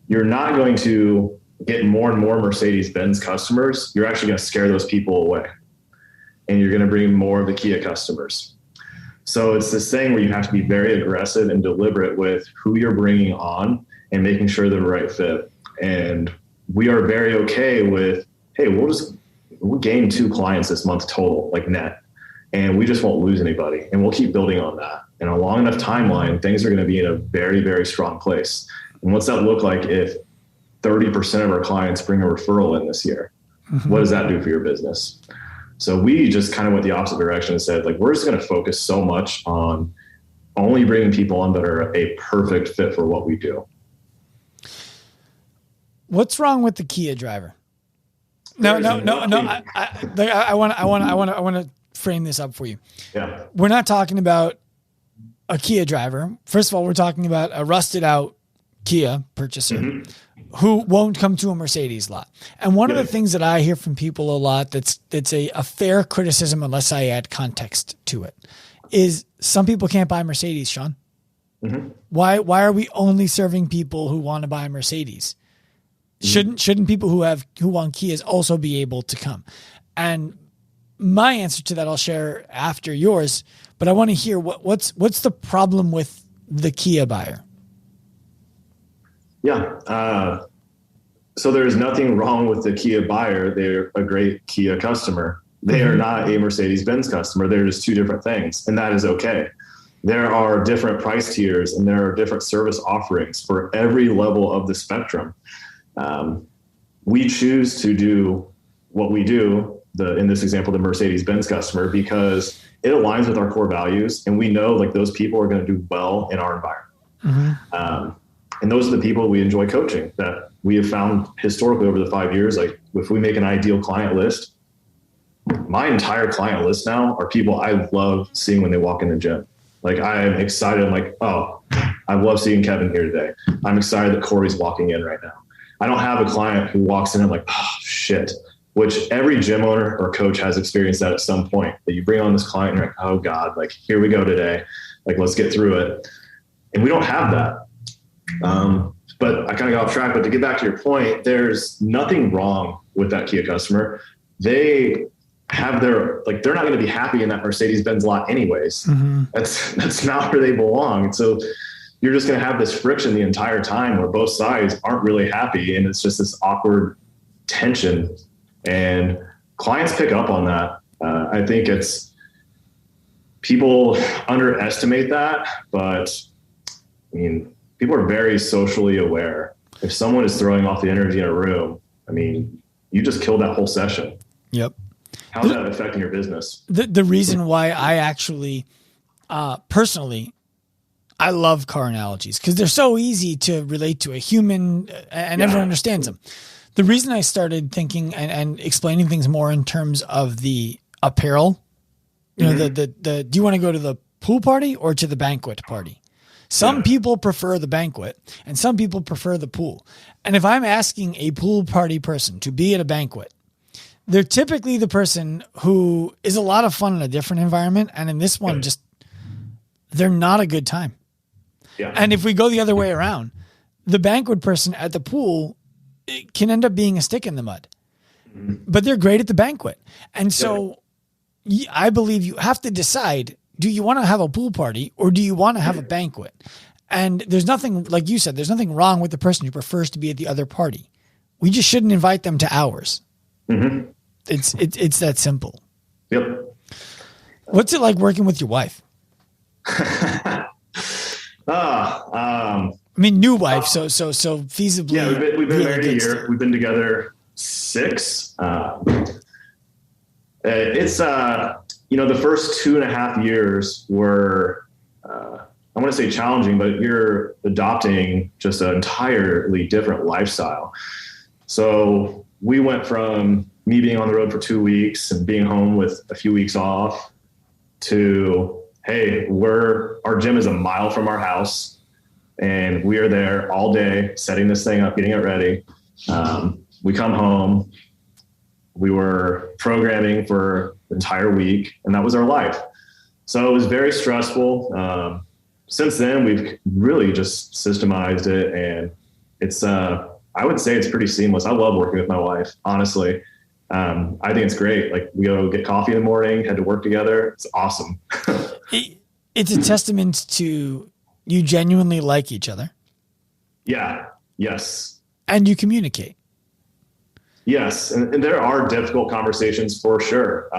you're not going to get more and more Mercedes-Benz customers. You're actually going to scare those people away. And you're going to bring more of the Kia customers. So it's this thing where you have to be very aggressive and deliberate with who you're bringing on and making sure they're the right fit. And we are very okay with, hey, we'll gain 2 clients this month total, like net, and we just won't lose anybody. And we'll keep building on that. And a long enough timeline, things are going to be in a very, very strong place. And what's that look like if 30% of our clients bring a referral in this year? What does that do for your business? So we just kind of went the opposite direction and said, like, we're just going to focus so much on only bringing people on that are a perfect fit for what we do. What's wrong with the Kia driver? No. I want to frame this up for you. Yeah. We're not talking about a Kia driver. First of all, we're talking about a rusted out Kia purchaser who won't come to a Mercedes lot. And one of the things that I hear from people a lot that's a fair criticism, unless I add context to it, is some people can't buy Mercedes, Sean. Why are we only serving people who want to buy a Mercedes? Shouldn't people who want Kias also be able to come? And my answer to that I'll share after yours, but I want to hear what's the problem with the Kia buyer? Yeah. So there's nothing wrong with the Kia buyer. They're a great Kia customer. They are not a Mercedes-Benz customer. They're just 2 different things, and that is okay. There are different price tiers and there are different service offerings for every level of the spectrum. We choose to do what we do, in this example, the Mercedes-Benz customer, because it aligns with our core values, and we know, like, those people are going to do well in our environment. And those are the people we enjoy coaching, that we have found historically over the 5 years. Like, if we make an ideal client list, my entire client list now are people I love seeing when they walk in the gym. Like, I am excited. I'm like, oh, I love seeing Kevin here today. I'm excited that Corey's walking in right now. I don't have a client who walks in and I'm like, oh, shit, which every gym owner or coach has experienced that at some point, that you bring on this client and you're like, oh God, like, here we go today. Like, let's get through it. And we don't have that. But I kind of got off track, but to get back to your point, there's nothing wrong with that Kia customer. They have they're not going to be happy in that Mercedes-Benz lot anyways. That's not where they belong. So you're just going to have this friction the entire time where both sides aren't really happy. And it's just this awkward tension, and clients pick up on that. I think people underestimate that, but I mean, people are very socially aware. If someone is throwing off the energy in a room, I mean, you just killed that whole session. Yep. How's that affecting your business? The reason why I actually, personally, I love car analogies because they're so easy to relate to a human and everyone understands them. The reason I started thinking and explaining things more in terms of the apparel, you know, do you want to go to the pool party or to the banquet party? Some people prefer the banquet and some people prefer the pool. And if I'm asking a pool party person to be at a banquet, they're typically the person who is a lot of fun in a different environment. And in this one, they're not a good time. Yeah. And if we go the other way around, the banquet person at the pool, it can end up being a stick in the mud, but they're great at the banquet. And so I believe you have to decide, do you want to have a pool party or do you want to have a banquet? And there's nothing, like you said, there's nothing wrong with the person who prefers to be at the other party. We just shouldn't invite them to ours. Mm-hmm. It's that simple. Yep. What's it like working with your wife? I mean, new wife. So feasibly. Yeah, we've been married a year. We've been together 6. It's the first 2.5 years were, I want to say challenging, but you're adopting just an entirely different lifestyle. So we went from me being on the road for 2 weeks and being home with a few weeks off to, hey, our gym is a mile from our house and we are there all day setting this thing up, getting it ready. We come home, we were programming for the entire week, and that was our life. So it was very stressful. Since then, we've really just systemized it, and it's, I would say it's pretty seamless. I love working with my wife, honestly. I think it's great. Like, we go get coffee in the morning, head to work together. It's awesome. It's a testament to you genuinely like each other. Yeah. Yes. And you communicate. Yes. And there are difficult conversations for sure.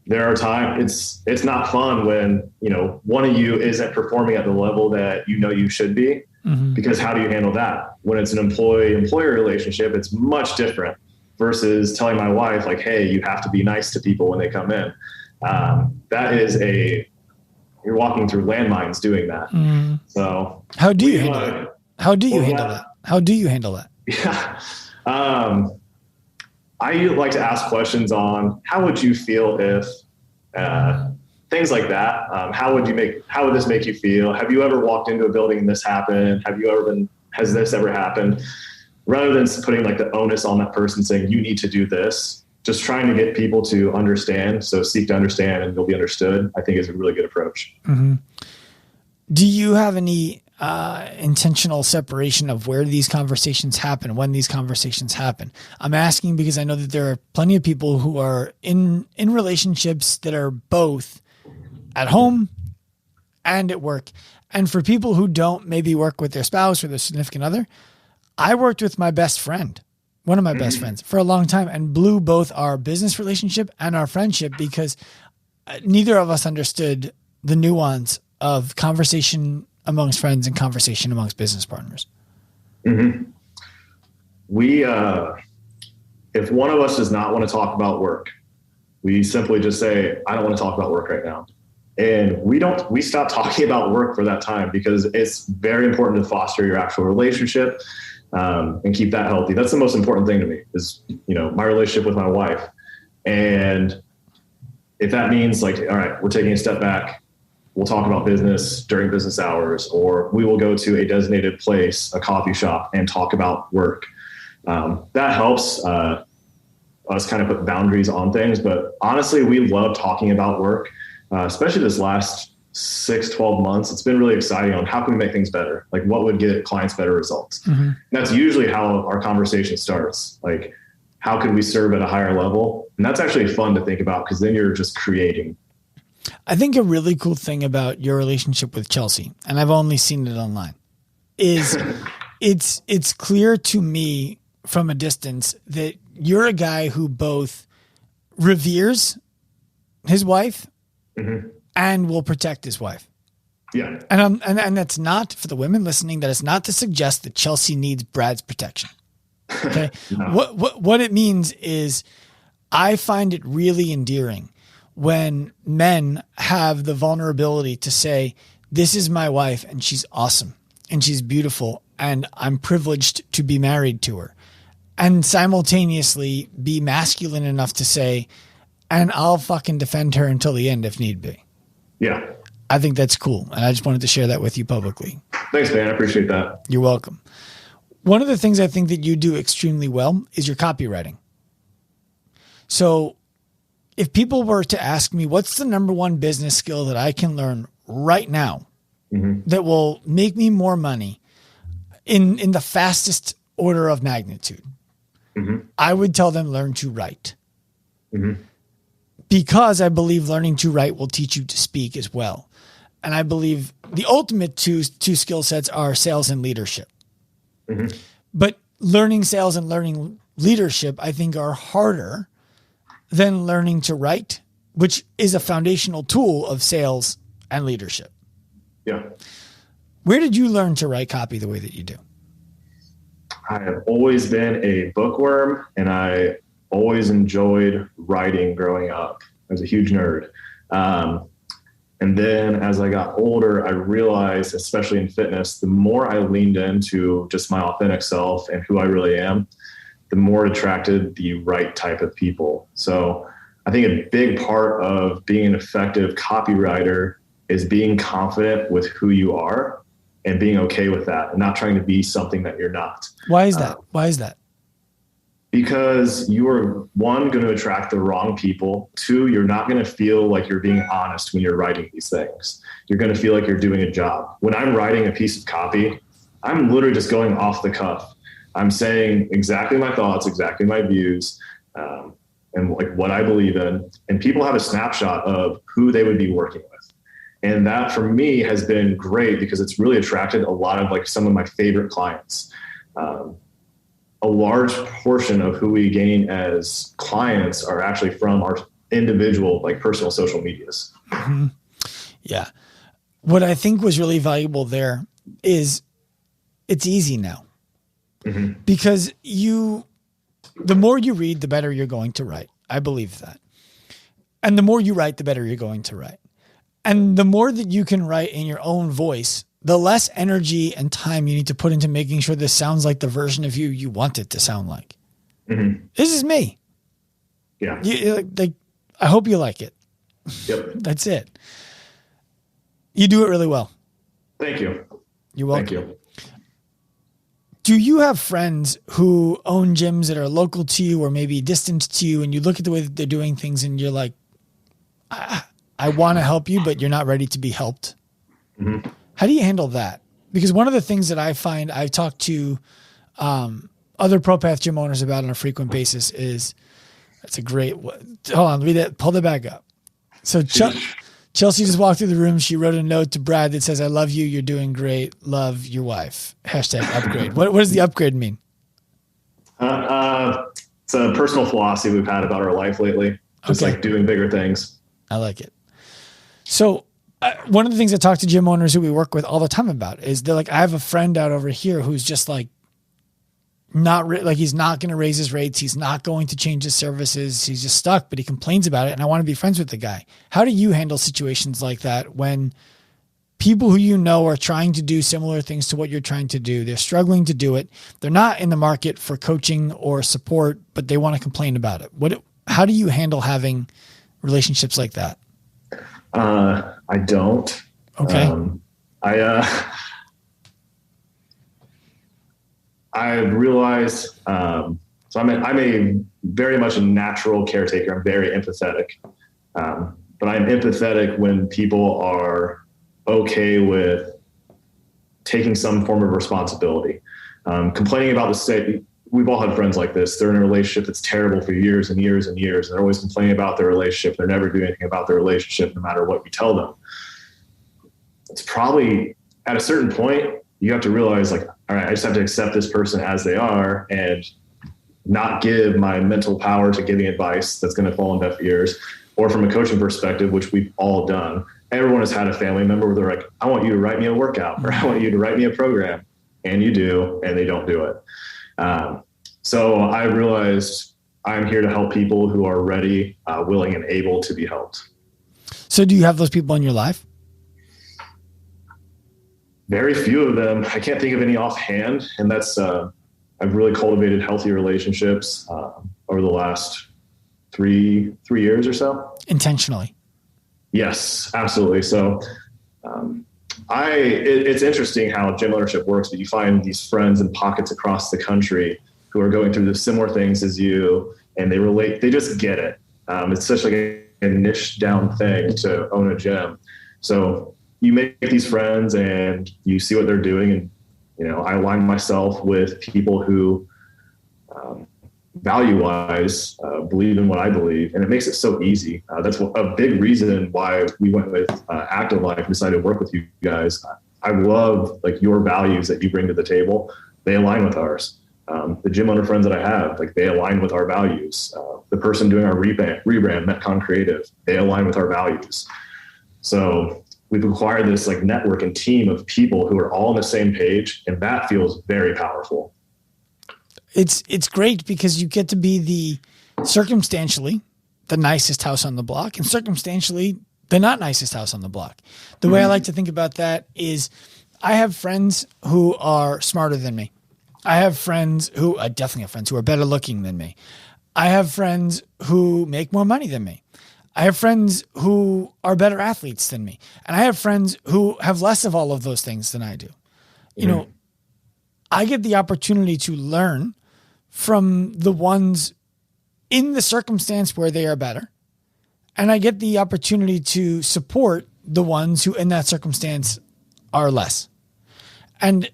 There are times it's not fun when, one of you isn't performing at the level that you should be, because how do you handle that? When it's an employee-employer relationship, it's much different versus telling my wife, like, hey, you have to be nice to people when they come in. That is you're walking through landmines doing that. So how do you handle that? How do you handle that? Yeah. I like to ask questions on how would you feel if, things like that. How would this make you feel? Have you ever walked into a building and this happened? Has this ever happened? Rather than putting like the onus on that person saying, you need to do this, just trying to get people to understand. So seek to understand and you'll be understood, I think is a really good approach. Mm-hmm. Do you have any intentional separation of where these conversations happen, when these conversations happen? I'm asking because I know that there are plenty of people who are in relationships that are both at home and at work. And for people who don't maybe work with their spouse or their significant other, I worked with my best friend, one of my best friends, for a long time, and blew both our business relationship and our friendship because neither of us understood the nuance of conversation amongst friends and conversation amongst business partners. Mm-hmm. If one of us does not want to talk about work, we simply just say, I don't want to talk about work right now. And we stop talking about work for that time because it's very important to foster your actual relationship, and keep that healthy. That's the most important thing to me is, my relationship with my wife. And if that means like, all right, we're taking a step back, we'll talk about business during business hours, or we will go to a designated place, a coffee shop, and talk about work. That helps us kind of put boundaries on things. But honestly, we love talking about work, especially this last 6-12 months. It's been really exciting on how can we make things better? Like what would get clients better results? Mm-hmm. That's usually how our conversation starts. Like, how can we serve at a higher level? And that's actually fun to think about because then you're just creating. I think a really cool thing about your relationship with Chelsea, and I've only seen it online, is it's clear to me from a distance that you're a guy who both reveres his wife and will protect his wife. Yeah. And that's not, for the women listening, that is not to suggest that Chelsea needs Brad's protection. Okay. No. What it means is I find it really endearing when men have the vulnerability to say, this is my wife and she's awesome and she's beautiful and I'm privileged to be married to her, and simultaneously be masculine enough to say, and I'll fucking defend her until the end if need be. Yeah. I think that's cool. And I just wanted to share that with you publicly. Thanks, man. I appreciate that. You're welcome. One of the things I think that you do extremely well is your copywriting. So if people were to ask me, what's the number one business skill that I can learn right now that will make me more money in the fastest order of magnitude, I would tell them learn to write. Because I believe learning to write will teach you to speak as well. And I believe the ultimate two skill sets are sales and leadership. But learning sales and learning leadership, I think, are harder than learning to write, which is a foundational tool of sales and leadership. Yeah. Where did you learn to write copy the way that you do? I have always been a bookworm, and I always enjoyed writing growing up. I was a huge nerd. And then as I got older, I realized, especially in fitness, the more I leaned into just my authentic self and who I really am, the more it attracted the right type of people. So I think a big part of being an effective copywriter is being confident with who you are and being okay with that and not trying to be something that you're not. Why is that? Why is that? Because you are, one, going to attract the wrong people. Two, you're not going to feel like you're being honest when you're writing these things. You're going to feel like you're doing a job. When I'm writing a piece of copy, I'm literally just going off the cuff. I'm saying exactly my thoughts, exactly my views, and like what I believe in. And people have a snapshot of who they would be working with. And that for me has been great because it's really attracted a lot of like some of my favorite clients. A large portion of who we gain as clients are actually from our individual, like personal social medias. Yeah. What I think was really valuable there is it's easy now because the more you read, the better you're going to write. I believe that. And the more you write, the better you're going to write. And the more that you can write in your own voice, the less energy and time you need to put into making sure this sounds like the version of you want it to sound like. This is me. Yeah. I hope you like it. Yep. That's it. You do it really well. Thank you. You're welcome. Thank you. Do you have friends who own gyms that are local to you or maybe distant to you, and you look at the way that they're doing things and you're like, I want to help you, but you're not ready to be helped? How do you handle that? Because one of the things that I find I've talked to other ProPath gym owners about on a frequent basis is, that's a great, hold on, read it, pull it back up. So Chelsea just walked through the room. She wrote a note to Brad that says, I love you. You're doing great. Love your wife. #upgrade. What does the upgrade mean? It's a personal philosophy we've had about our life lately. Just like doing bigger things. I like it. So one of the things I talk to gym owners who we work with all the time about is they're like, I have a friend out over here who's just like, he's not going to raise his rates. He's not going to change his services. He's just stuck, but he complains about it. And I want to be friends with the guy. How do you handle situations like that when people who you know are trying to do similar things to what you're trying to do? They're struggling to do it. They're not in the market for coaching or support, but they want to complain about it. How do you handle having relationships like that? I don't. Okay. I realized, so I'm a very much a natural caretaker. I'm very empathetic. But I'm empathetic when people are okay with taking some form of responsibility. Complaining about the state, we've all had friends like this. They're in a relationship that's terrible for years and years and years. And they're always complaining about their relationship. They're never doing anything about their relationship, no matter what you tell them. It's probably at a certain point, you have to realize like, all right, I just have to accept this person as they are and not give my mental power to giving advice that's going to fall on deaf ears. Or from a coaching perspective, which we've all done, everyone has had a family member where they're like, I want you to write me a workout, or I want you to write me a program. And you do, and they don't do it. So I realized I'm here to help people who are ready, willing, and able to be helped. So do you have those people in your life? Very few of them. I can't think of any offhand. And that's, I've really cultivated healthy relationships over the last three years or so. Intentionally. Yes, absolutely. So it's interesting how gym ownership works, but you find these friends in pockets across the country who are going through the similar things as you, and they relate, they just get it. It's such like a niche down thing to own a gym. So you make these friends and you see what they're doing. And, you know, I align myself with people who, value-wise, believe in what I believe, and it makes it so easy. That's a big reason why we went with Active Life and decided to work with you guys. I love like your values that you bring to the table. They align with ours. The gym owner friends that I have, like they align with our values. The person doing our rebrand, Metcon Creative, they align with our values. So we've acquired this like network and team of people who are all on the same page, and that feels very powerful. It's great because you get to be circumstantially the nicest house on the block and circumstantially the not nicest house on the block. The way I like to think about that is I have friends who are smarter than me. I have friends who I definitely have friends who are better looking than me. I have friends who make more money than me. I have friends who are better athletes than me. And I have friends who have less of all of those things than I do. You know, I get the opportunity to learn from the ones in the circumstance where they are better. And I get the opportunity to support the ones who in that circumstance are less. And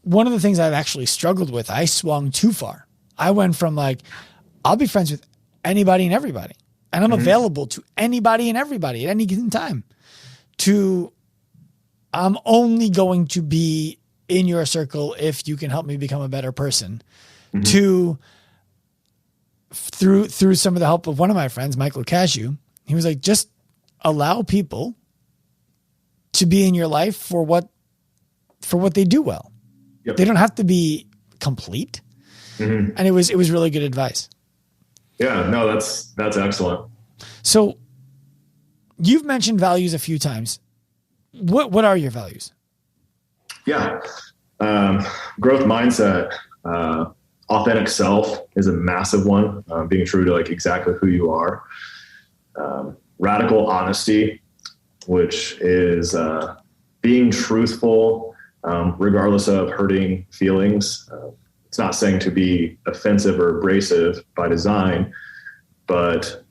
one of the things I've actually struggled with, I swung too far. I went from like, I'll be friends with anybody and everybody, and I'm available to anybody and everybody at any given time, to I'm only going to be in your circle if you can help me become a better person, to through some of the help of one of my friends, Michael Cashew. He was like, just allow people to be in your life for what they do well. Yep. They don't have to be complete. And it was really good advice. Yeah, no, that's excellent. So you've mentioned values a few times. What are your values? Yeah. Growth mindset, authentic self is a massive one. Being true to like exactly who you are. Radical honesty, which is being truthful, regardless of hurting feelings. It's not saying to be offensive or abrasive by design, but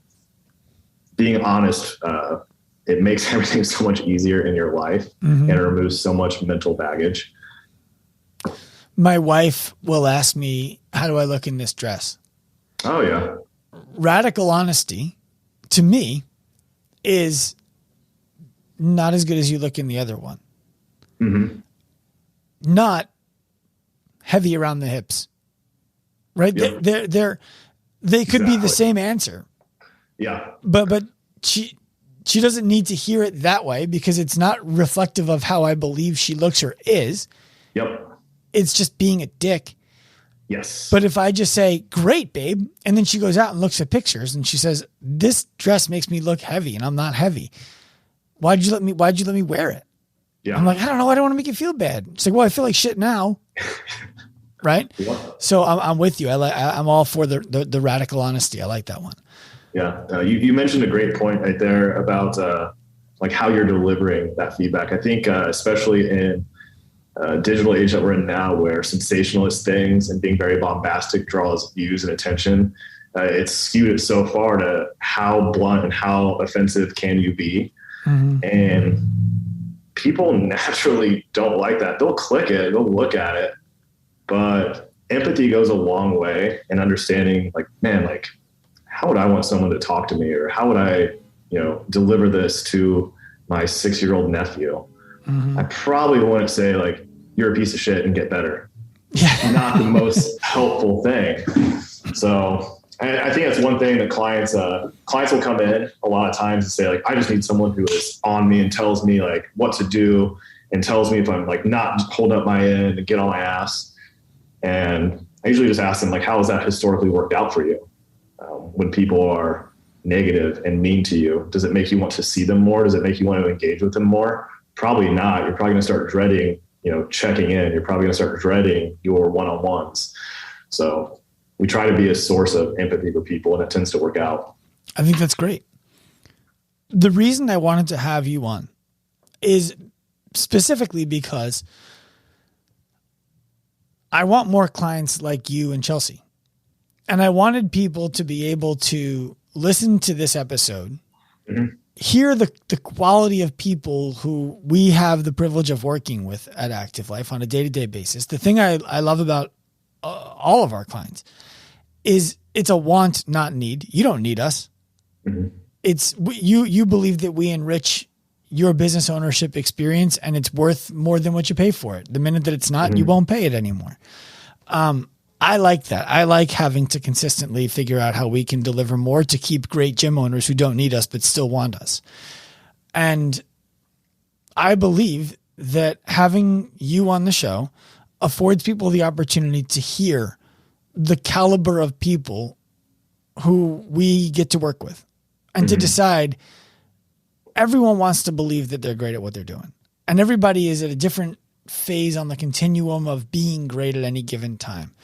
being honest, it makes everything so much easier in your life, and it removes so much mental baggage. My wife will ask me, how do I look in this dress? Oh, yeah. Radical honesty, to me, is not as good as you look in the other one. Not heavy around the hips, right? Yep. They could be the same answer. Yeah. But she doesn't need to hear it that way because it's not reflective of how I believe she looks or is. Yep. It's just being a dick. Yes. But if I just say, great, babe, and then she goes out and looks at pictures and she says, this dress makes me look heavy and I'm not heavy. Why'd you let me wear it? Yeah. I'm like, I don't know. I don't want to make you feel bad. It's like, well, I feel like shit now. Right. Yeah. So I'm with you. I'm all for the radical honesty. I like that one. Yeah. You mentioned a great point right there about like how you're delivering that feedback. I think especially in digital age that we're in now, where sensationalist things and being very bombastic draws views and attention, it's skewed it so far to how blunt and how offensive can you be. And people naturally don't like that. They'll click it, they'll look at it, but empathy goes a long way in understanding, like, man, like, how would I want someone to talk to me, or how would I, deliver this to my 6-year-old nephew? Mm-hmm. I probably wouldn't say like, you're a piece of shit and get better. Yeah. Not the most helpful thing. So I think that's one thing that clients will come in a lot of times and say, like, I just need someone who is on me and tells me like what to do and tells me if I'm like not holding up my end and get on my ass. And I usually just ask them, like, how has that historically worked out for you? When people are negative and mean to you, does it make you want to see them more? Does it make you want to engage with them more? Probably not. You're probably going to start dreading, checking in. You're probably going to start dreading your one-on-ones. So we try to be a source of empathy for people, and it tends to work out. I think that's great. The reason I wanted to have you on is specifically because I want more clients like you and Chelsea. And I wanted people to be able to listen to this episode, mm-hmm. hear the quality of people who we have the privilege of working with at Active Life on a day-to-day basis. The thing I love about all of our clients is it's a want, not need. You don't need us. Mm-hmm. It's you believe that we enrich your business ownership experience, and it's worth more than what you pay for it. The minute that it's not, mm-hmm. you won't pay it anymore. I like that. I like having to consistently figure out how we can deliver more to keep great gym owners who don't need us but still want us. And I believe that having you on the show affords people the opportunity to hear the caliber of people who we get to work with, and mm-hmm. to decide everyone wants to believe that they're great at what they're doing. And everybody is at a different phase on the continuum of being great at any given time.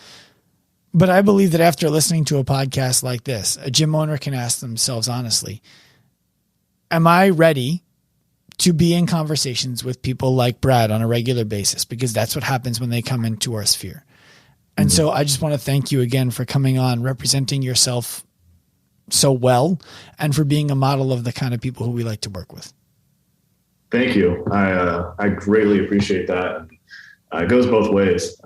But I believe that after listening to a podcast like this, a gym owner can ask themselves honestly, am I ready to be in conversations with people like Brad on a regular basis? Because that's what happens when they come into our sphere. And mm-hmm. so I just want to thank you again for coming on, representing yourself so well, and for being a model of the kind of people who we like to work with. Thank you. I greatly appreciate that. It goes both ways.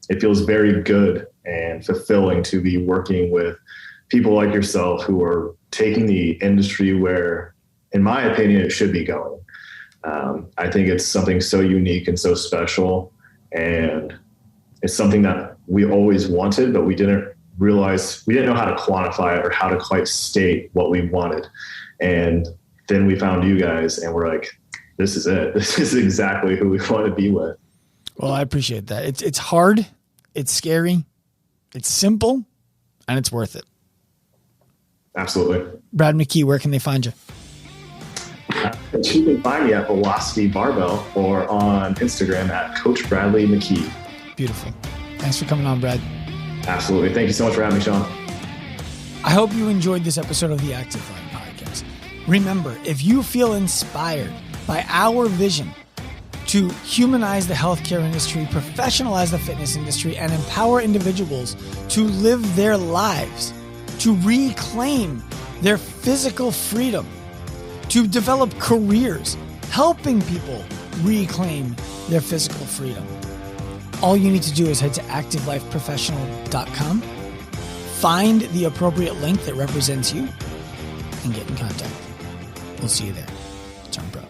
It feels very good and fulfilling to be working with people like yourself who are taking the industry where, in my opinion, it should be going. I think it's something so unique and so special, and it's something that we always wanted, but we didn't know how to quantify it or how to quite state what we wanted. And then we found you guys, and we're like, this is it. This is exactly who we want to be with. Well, I appreciate that. It's hard. It's scary. It's simple, and it's worth it. Absolutely. Brad McKee, where can they find you? You can find me at Velocity Barbell or on Instagram at Coach Bradley McKee. Beautiful. Thanks for coming on, Brad. Absolutely. Thank you so much for having me, Sean. I hope you enjoyed this episode of the Active Life Podcast. Remember, if you feel inspired by our vision to humanize the healthcare industry, professionalize the fitness industry, and empower individuals to live their lives, to reclaim their physical freedom, to develop careers, helping people reclaim their physical freedom, all you need to do is head to activelifeprofessional.com, find the appropriate link that represents you, and get in contact. We'll see you there. Turn pro.